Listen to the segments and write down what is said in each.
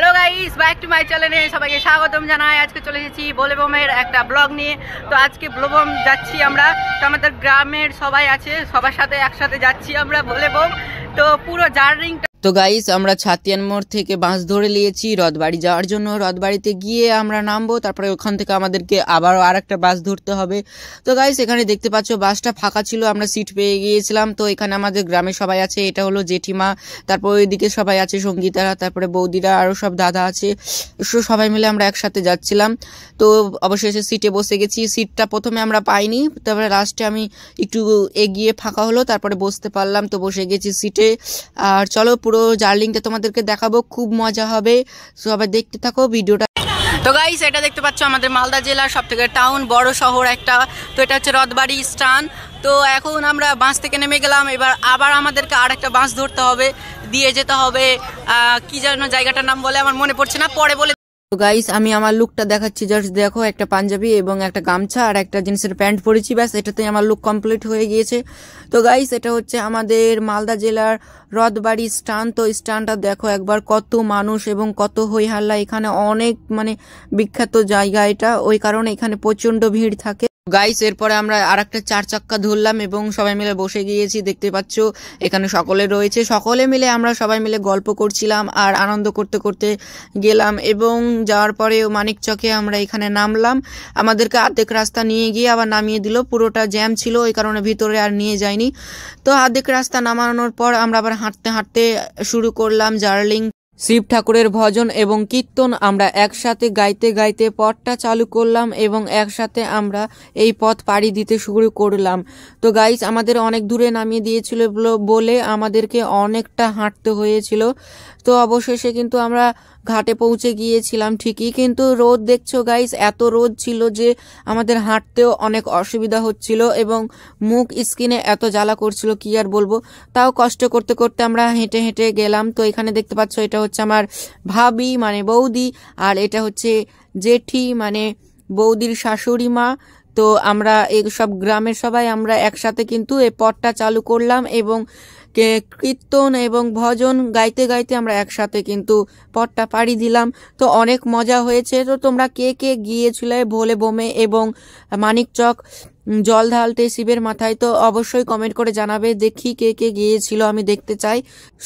Hello guys, back to my চ্যানেলে সবাইকে স্বাগতম জানাই। আজকে চলে এসেছি বোলেবমের একটা ব্লগ নিয়ে। তো আজকে বোলেবম যাচ্ছি আমরা। তো আমাদের গ্রামের সবাই আছে, সবার সাথে একসাথে যাচ্ছি আমরা বোলেবম। তো পুরো জার্নিটা তো গাইস আমরা ছাতিয়ান মোড় থেকে বাস ধরে নিয়েছি রথবাড়ি যাওয়ার জন্য। রথবাড়িতে গিয়ে আমরা নামবো, তারপরে ওখান থেকে আমাদেরকে আবারও আরেকটা বাস ধরতে হবে। তো গাইস এখানে দেখতে পাচ্ছ বাসটা ফাঁকা ছিল, আমরা সিট পেয়ে গিয়েছিলাম। তো এখানে আমাদের গ্রামে সবাই আছে, এটা হলো জেঠিমা, তারপর ওইদিকে সবাই আছে সঙ্গীতারা, তারপরে বৌদিরা, আরও সব দাদা আছে। সবাই মিলে আমরা একসাথে যাচ্ছিলাম। তো অবশেষে সিটে বসে গেছি। সিটটা প্রথমে আমরা পাইনি, তারপরে লাস্টে আমি একটু এগিয়ে ফাঁকা হলো, তারপরে বসতে পারলাম। তো বসে গেছি সিটে। আর চলো পুরো জার্নিটা তোমাদেরকে দেখাবো, খুব মজা হবে, সবাই দেখতে থাকো ভিডিওটা। তো গাইস এটা দেখতে পাচ্ছ আমাদের মালদা জেলার সব থেকে টাউন বড় শহর একটা। তো এটা হচ্ছে রথবাড়ি স্টান। তো এখন আমরা বাস থেকে নেমে গেলাম, এবার আবার আমাদেরকে আর একটা বাস ধরতে হবে, দিয়ে যেতে হবে কি যেন জায়গাটার নাম বলে আমার মনে পড়ছে না, পরে বলে। তো গাইস আমি আমার লুকটা দেখাচ্ছি, জাস্ট দেখো, একটা পাঞ্জাবি এবং একটা গামছা আর একটা জিন্সের প্যান্ট পরেছি, ব্যাস এটাতেই আমার লুক কমপ্লিট হয়ে গিয়েছে। তো গাইস এটা হচ্ছে আমাদের মালদা জেলার রথবাড়ি স্টান। তো স্টানটা দেখো একবার, কত মানুষ এবং কত হই হাল্লা, এখানে অনেক বিখ্যাত জায়গা এটা, ওই কারণে এখানে প্রচন্ড ভিড় থাকে। গাইস এরপরে আমরা আর একটা 4 চাক্কা ধরলাম এবং সবাই মিলে বসে গিয়েছি। দেখতে পাচ্ছ এখানে সকলে রয়েছে, সকলে মিলে আমরা সবাই মিলে গল্প করছিলাম আর আনন্দ করতে করতে গেলাম। এবং যাওয়ার পরে মানিকচকে আমরা এখানে নামলাম, আমাদেরকে অর্ধেক রাস্তা নিয়ে গিয়ে আবার নামিয়ে দিল, পুরোটা জ্যাম ছিল ওই কারণে ভিতরে আর নিয়ে যায়নি। তো অর্ধেক রাস্তা নামানোর পর আমরা আবার হাঁটতে হাঁটতে শুরু করলাম জার্নিং। শিব ঠাকুরের ভজন এবং কীর্তন আমরা একসাথে গাইতে গাইতে পথটা চালু করলাম এবং একসাথে আমরা এই পথ পাড়ি দিতে শুরু করলাম। তো গাইস আমাদের অনেক দূরে নামিয়ে দিয়েছিল বলে আমাদেরকে অনেকটা হাঁটতে হয়েছিল। তো অবশেষে কিন্তু আমরা ঘাটে পৌঁছে গিয়েছিলাম ঠিকই, কিন্তু রোদ দেখছো গাইস, এত রোদ ছিল যে আমাদের হাঁটতেও অনেক অসুবিধা হচ্ছিল এবং মুখ স্কিনে এত জ্বালা করছিল, কি আর বলবো। তাও কষ্ট করতে করতে আমরা হেঁটে হেঁটে গেলাম। তো এখানে দেখতে পাচ্ছ এটা হচ্ছে আমার ভাবি বৌদি, আর এটা হচ্ছে জেঠি বৌদির শাশুড়ি মা। তো আমরা এই সব গ্রামের সবাই আমরা একসাথে কিন্তু এই পথটা চালু করলাম এবং কীর্তন এবং ভজন গাইতে গাইতে আমরা একসাথে কিন্তু পথটা পাড়ি দিলাম। তো অনেক মজা হয়েছে। তো তোমরা কে কে গিয়েছিলে বোলেবমে এবং মানিকচক জল ঢালতে শিবের মাথায়, তো অবশ্যই কমেন্ট করে জানাবে, দেখি কে কে গিয়েছিল, আমি দেখতে চাই।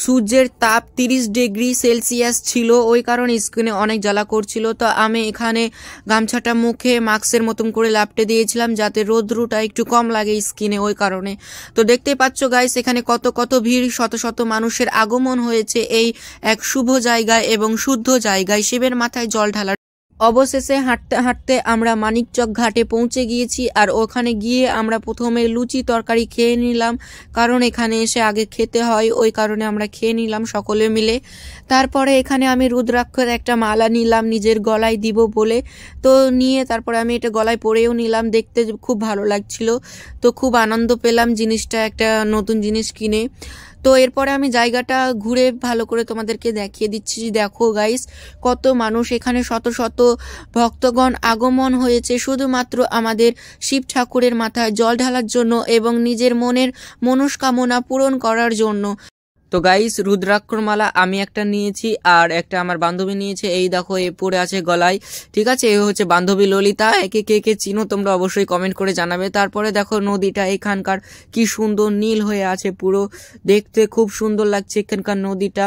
সূর্যের তাপ 30 ডিগ্রি সেলসিয়াস ছিল, ওই কারণে স্কিনে অনেক জ্বালা করছিল। তো আমি এখানে গামছাটা মুখে মাস্কের মতন করে লাপটে দিয়েছিলাম যাতে রোদ্রুটা একটু কম লাগে স্কিনে, ওই কারণে। তো দেখতেই পাচ্ছ গাইস এখানে কত কত ভিড়, শত শত মানুষের আগমন হয়েছে এই এক শুভ জায়গায় এবং শুদ্ধ জায়গায় শিবের মাথায় জল ঢালার। অবশেষে হাঁটতে হাঁটতে আমরা মানিকচক ঘাটে পৌঁছে গিয়েছি, আর ওখানে গিয়ে আমরা প্রথমে লুচি তরকারি খেয়ে নিলাম, কারণ এখানে এসে আগে খেতে হয়, ওই কারণে আমরা খেয়ে নিলাম সকলে মিলে। তারপরে এখানে আমি রুদ্রাক্ষের একটা মালা নিলাম নিজের গলায় দিব বলে, তো নিয়ে তারপরে আমি এটা গলায় পরেও নিলাম, দেখতে খুব ভালো লাগছিল। তো খুব আনন্দ পেলাম জিনিসটা, একটা নতুন জিনিস কিনে। তো এরপরে আমি জায়গাটা ঘুরে ভালো করে তোমাদেরকে দেখিয়ে দিচ্ছি। দেখো গাইস কত মানুষ, এখানে শত শত ভক্তগণ আগমন হয়েছে শুধুমাত্র আমাদের শিব ঠাকুরের মাথায় জল ঢালার জন্য এবং নিজের মনের মনস্কামনা পূরণ করার জন্য। তো গাইস রুদ্রাক্ষর মালা আমি একটা নিয়েছি আর একটা আমার বান্ধবী নিয়েছে, এই দেখো এ পরে আছে গলায়, ঠিক আছে। এ হচ্ছে বান্ধবী ললিতা, একে কে কে চিনো তোমরা অবশ্যই কমেন্ট করে জানাবে। তারপরে দেখো নদীটা এখানকার কি সুন্দর নীল হয়ে আছে, পুরো দেখতে খুব সুন্দর লাগছে এখানকার নদীটা।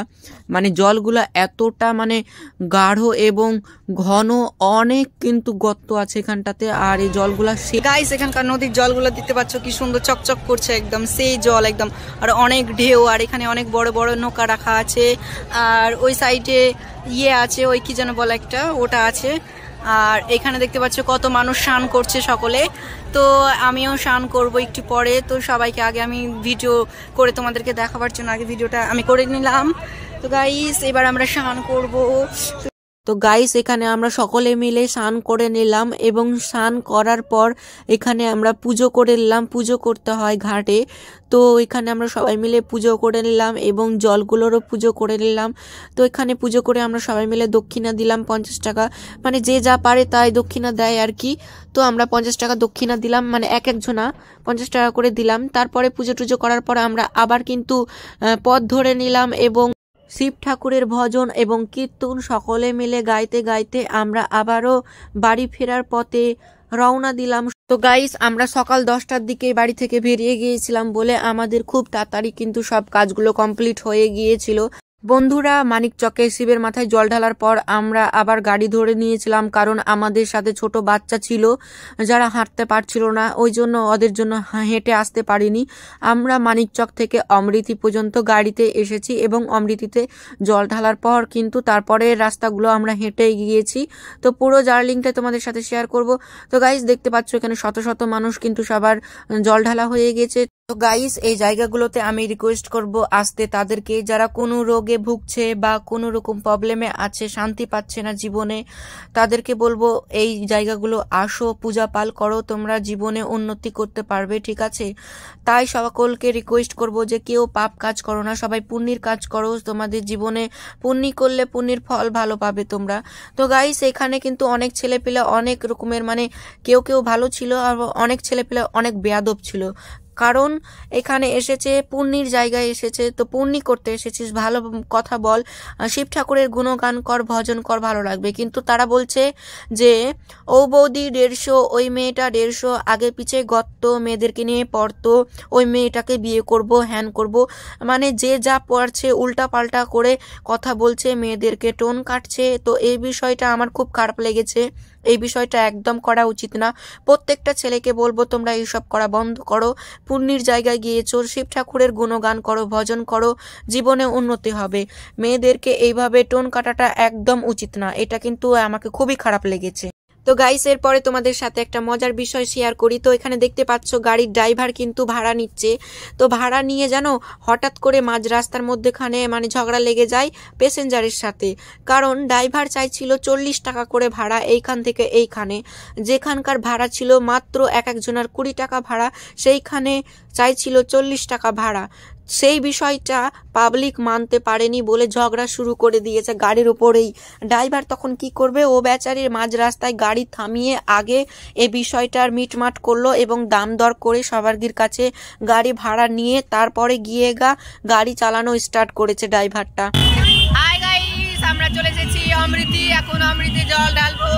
জলগুলা এতটা গাঢ় এবং ঘন, অনেক কিন্তু গর্ত আছে এখানটাতে, আর এই জলগুলা গাইস এখানকার নদীর জলগুলো দিতে পাচ্ছ কি সুন্দর চকচক করছে, একদম সেই জল একদম, আর অনেক ঢেউ, আর এখানে অনেক বড় বড় নৌকা রাখা আছে, আর ওই সাইডে আছে ওই কি যেন বলে একটা, ওটা আছে। আর এখানে দেখতে পাচ্ছ কত মানুষ স্নান করছে সকলে। তো আমিও স্নান করব একটু পরে। তো সবাইকে আগে আমি ভিডিও করে তোমাদেরকে দেখাবার জন্য আগে ভিডিওটা আমি করে নিলাম। তো গাইস এবার আমরা স্নান করব। তো গাইস এখানে আমরা সকলে মিলে স্নান করে নিলাম এবং স্নান করার পর এখানে আমরা পুজো করে নিলাম, পুজো করতে হয় ঘাটে। তো এখানে আমরা সবাই মিলে পুজো করে নিলাম এবং জলগুলোরও পুজো করে নিলাম। তো এখানে পুজো করে আমরা সবাই মিলে দক্ষিণা দিলাম 50 টাকা, যে যা পারে তাই দক্ষিণা দেয় আর কি। তো আমরা 50 টাকা দক্ষিণা দিলাম, এক একজনা 50 টাকা করে দিলাম। তারপরে পুজো টুজো করার পর আমরা আবার কিন্তু পথ ধরে নিলাম এবং শিব ঠাকুরের ভজন এবং কীর্তন সকলে মিলে গাইতে গাইতে আমরা আবারও বাড়ি ফেরার পথে রওনা দিলাম। তো গাইস, আমরা সকাল 10টার দিকে বাড়ি থেকে বেরিয়ে গিয়েছিলাম বলে আমাদের খুব তাড়াতাড়ি কিন্তু সব কাজগুলো কমপ্লিট হয়ে গিয়েছিল। বন্ধুরা, মানিকচকে শিবের মাথায় জল ঢালার পর আমরা আবার গাড়ি ধরে নিয়েছিলাম, কারণ আমাদের সাথে ছোট বাচ্চা ছিল যারা হাঁটতে পারছিল না, ওই জন্য ওদের জন্য হেঁটে আসতে পারিনি। আমরা মানিকচক থেকে অমৃতি পর্যন্ত গাড়িতে এসেছি এবং অমৃতিতে জল ঢালার পর কিন্তু তারপরে রাস্তাগুলো আমরা হেঁটে গিয়েছি। তো পুরো জার্নিটা তোমাদের সাথে শেয়ার করব। তো গাইস, দেখতে পাচ্ছ এখানে শত শত মানুষ কিন্তু সবার জল ঢালা হয়ে গেছে। তো গাইস, এই জায়গাগুলোতে আমি রিকোয়েস্ট করব আসতে তাদেরকে, যারা কোনো রোগে ভুগছে বা কোনো রকম প্রবলেমে আছে, শান্তি পাচ্ছে না জীবনে, তাদেরকে বলবো এই জায়গাগুলো আসো, পূজা পাল করো, তোমরা জীবনে উন্নতি করতে পারবে, ঠিক আছে? তাই সকলকে রিকোয়েস্ট করব যে কেউ পাপ কাজ করো না, সবাই পুণ্যের কাজ করো। তোমাদের জীবনে পুণ্য করলে পুণ্যের ফল ভালো পাবে তোমরা। তো গাইস, এখানে কিন্তু অনেক ছেলেপিলে অনেক রকমের, মানে কেউ কেউ ভালো ছিল আর অনেক ছেলেপিলে অনেক বেয়াদব ছিল, কারণ এখানে এসেছে পুণ্যির জায়গায় এসেছে, তো পুণ্যি করতে এসেছিস, ভালো কথা বল, শিব ঠাকুরের গুণগান কর, ভজন কর, ভালো লাগবে। কিন্তু তারা বলছে যে ও বৌদি 150, ওই মেয়েটা 150, আগে পিছে গত্ত মেয়েদেরকে নিয়ে পড়তো, ওই মেয়েটাকে বিয়ে করব, হ্যান করব, মানে যে যা পড়ছে উল্টা পাল্টা করে কথা বলছে, মেয়েদেরকে টোন কাটছে। তো এই বিষয়টা আমার খুব খারাপ লেগেছে, এই বিষয়টা একদম করা উচিত না। প্রত্যেকটা ছেলেকে বলবো তোমরা এইসব করা বন্ধ করো, পুণ্যির জায়গায় গিয়েছো, শিব ঠাকুরের গুণগান করো, ভজন করো, জীবনে উন্নতি হবে। মেয়েদেরকে এইভাবে টোন কাটাটা একদম উচিত না, এটা কিন্তু আমাকে খুবই খারাপ লেগেছে। তো গাইস, এরপরে তোমাদের সাথে একটা মজার বিষয় শেয়ার করি। তো এখানে দেখতে পাচ্ছ গাড়ির ড্রাইভার কিন্তু ভাড়া নিচ্ছে। তো ভাড়া নিয়ে জানো হঠাৎ করে মাঝ রাস্তার মধ্যেখানে মানে ঝগড়া লেগে যায় প্যাসেঞ্জারের সাথে, কারণ ড্রাইভার চাইছিল 40 টাকা করে ভাড়া এইখান থেকে এইখানে, যেখানকার ভাড়া ছিল মাত্র এক একজনের 20 টাকা ভাড়া, সেইখানে চাইছিল 40 টাকা ভাড়া। সেই বিষয়টা পাবলিক মানতে পারেনি বলে ঝগড়া শুরু করে দিয়েছে গাড়ির উপরেই। ড্রাইভার তখন কি করবে, ও বেচারির মাঝ রাস্তায় গাড়ি থামিয়ে আগে এই বিষয়টার মিটমাট করলো এবং দাম দর করে সবারগির কাছে গাড়ি ভাড়া নিয়ে তারপরে গিয়ে গাড়ি চালানো স্টার্ট করেছে ড্রাইভারটা। হাই গাইস, আমরা চলে এসেছি অমৃতি, এখন অমৃতি জল ঢালবো।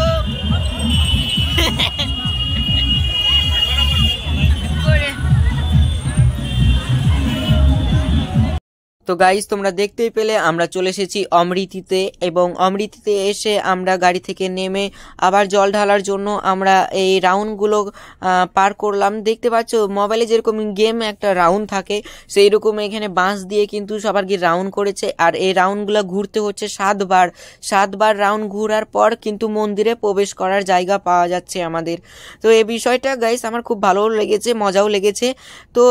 তো গাইস, তোমরা দেখতেই পেলে আমরা চলে এসেছি অমৃতিতে, এবং অমৃতিতে এসে আমরা গাড়ি থেকে নেমে আবার জল ঢালার জন্য আমরা এই রাউন্ডগুলো পার করলাম। দেখতে পাচ্ছ মোবাইলে যেরকম গেম একটা রাউন্ড থাকে, সেই রকম এখানে বাঁশ দিয়ে কিন্তু সবার গিয়ে রাউন্ড করেছে, আর এই রাউন্ডগুলো ঘুরতে হচ্ছে 7বার রাউন্ড ঘোরার পর কিন্তু মন্দিরে প্রবেশ করার জায়গা পাওয়া যাচ্ছে আমাদের। তো এই বিষয়টা গাইস আমার খুব ভালো লেগেছে, মজাও লেগেছে। তো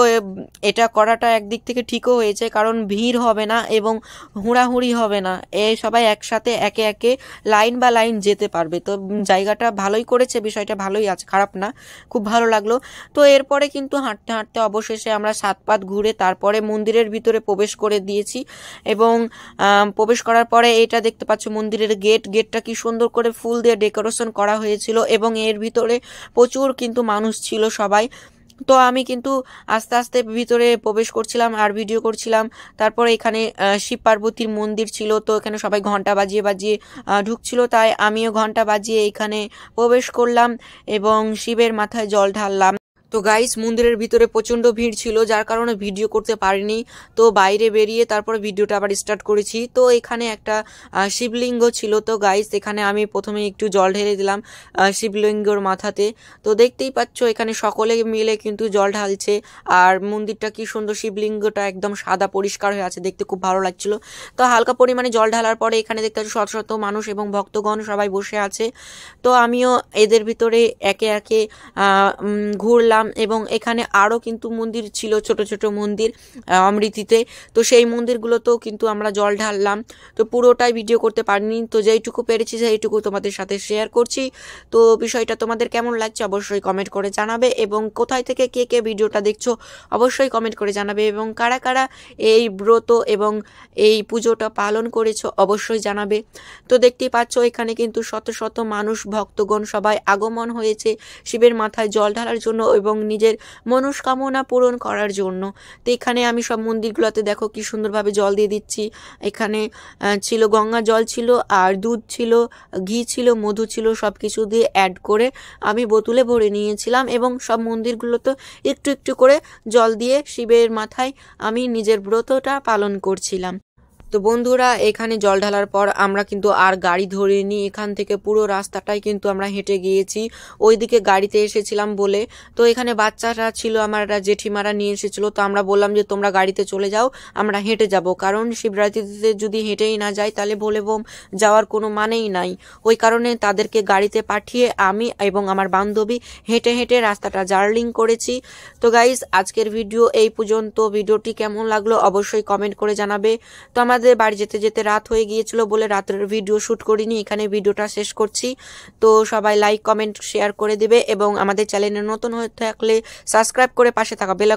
এটা করাটা একদিক থেকে ঠিকও হয়েছে, কারণ ভিড় হবে না এবং হুড়াহুড়ি হবে না, সবাই একসাথে একে একে লাইন বা লাইন যেতে পারবে। তো জায়গাটা ভালোই করেছে, বিষয়টা ভালোই আছে, খারাপ না, খুব ভালো লাগলো। তো এরপরে কিন্তু হাঁটতে হাঁটতে অবশেষে আমরা 7 পাত ঘুরে তারপরে মন্দিরের ভিতরে প্রবেশ করে দিয়েছি, এবং প্রবেশ করার পরে এটা দেখতে পাচ্ছ মন্দিরের গেটটা কি সুন্দর করে ফুল দিয়ে ডেকোরেশন করা হয়েছিল, এবং এর ভিতরে প্রচুর কিন্তু মানুষ ছিল সবাই। তো আমি কিন্তু আস্তে আস্তে ভিতরে প্রবেশ করছিলাম আর ভিডিও করছিলাম। তারপরে এখানে শিব পার্বতীর মন্দির ছিল, তো এখানে সবাই ঘন্টা বাজিয়ে বাজিয়ে ঢুকছিল, তাই আমিও ঘন্টা বাজিয়ে এখানে প্রবেশ করলাম এবং শিবের মাথায় জল ঢাললাম। তো গাইস, মন্দিরের ভিতরে প্রচন্ড ভিড় ছিল, যার কারণে ভিডিও করতে পারিনি। তো বাইরে বেরিয়ে তারপরে ভিডিওটা আবার স্টার্ট করেছি। তো এখানে একটা শিবলিঙ্গ ছিল। তো গাইস, এখানে আমি প্রথমে একটু জল ঢেলে দিলাম শিবলিঙ্গর মাথাতে। তো দেখতেই পাচ্ছ এখানে সকলে মিলে কিন্তু জল ঢালছে, আর মন্দিরটা কি সুন্দর, শিবলিঙ্গটা একদম সাদা পরিষ্কার হয়ে আছে, দেখতে খুব ভালো লাগছিল। তো হালকা পরিমাণে জল ঢালার পরে এখানে দেখতে পাচ্ছ শত শত মানুষ এবং ভক্তগণ সবাই বসে আছে। তো আমিও এদের ভিতরে একে একে ঘুরলাম, এবং এখানে আরও কিন্তু মন্দির ছিল, ছোট ছোট মন্দির অমৃতিতে। তো সেই মন্দিরগুলোতেও কিন্তু আমরা জল ঢাললাম। তো পুরোটাই ভিডিও করতে পারিনি, তো যেইটুকু পেরেছি সেইটুকু তোমাদের সাথে শেয়ার করছি। তো বিষয়টা তোমাদের কেমন লাগছে অবশ্যই কমেন্ট করে জানাবে, এবং কোথায় থেকে কে কে ভিডিওটা দেখছো অবশ্যই কমেন্ট করে জানাবে, এবং কারা কারা এই ব্রত এবং এই পুজোটা পালন করেছো অবশ্যই জানাবে। তো দেখতেই পাচ্ছ এখানে কিন্তু শত শত মানুষ ভক্তগণ সবাই আগমন হয়েছে শিবের মাথায় জল ঢালার জন্য, এবং এবং নিজের মনস্কামনা পূরণ করার জন্য। তো এখানে আমি সব মন্দিরগুলোতে দেখো কি সুন্দরভাবে জল দিয়ে দিচ্ছি। এখানে ছিল গঙ্গা জল ছিল, আর দুধ ছিল, ঘি ছিল, মধু ছিল, সব কিছু দিয়ে অ্যাড করে আমি বোতলে ভরে নিয়েছিলাম এবং সব মন্দিরগুলোতে একটু একটু করে জল দিয়ে শিবের মাথায় আমি নিজের ব্রতটা পালন করছিলাম। তো বন্ধুরা, এখানে জল ঢালার পর আমরা কিন্তু আর গাড়ি ধরিনি, এখান থেকে পুরো রাস্তাটাই কিন্তু আমরা হেঁটে গিয়েছি। ওইদিকে গাড়িতে এসেছিলাম বলে, তো এখানে বাচ্চারা ছিল, আমার জেঠিমারা নিয়ে এসেছিল। তো আমরা বললাম যে তোমরা গাড়িতে চলে যাও, আমরা হেঁটে যাব, কারণ শিবরাত্রিতে যদি হেঁটেই না যাই তাহলে ভোলে বম যাওয়ার কোনো মানেই নাই। ওই কারণে তাদেরকে গাড়িতে পাঠিয়ে আমি এবং আমার বান্ধবী হেঁটে হেঁটে রাস্তাটা জার্নিং করেছি। তো গাইস, আজকের ভিডিও এই পর্যন্ত। ভিডিওটি কেমন লাগলো অবশ্যই কমেন্ট করে জানাবে। তো আমাদের বাড়ি যেতে যেতে রাত হয়ে গিয়েছিল বলে রাতের ভিডিও শুট করিনি, এখানে ভিডিওটা শেষ করছি। তো সবাই লাইক কমেন্ট শেয়ার করে দিবে এবং আমাদের চ্যানেলে নতুন হয়ে থাকলে সাবস্ক্রাইব করে পাশে থাকা বেল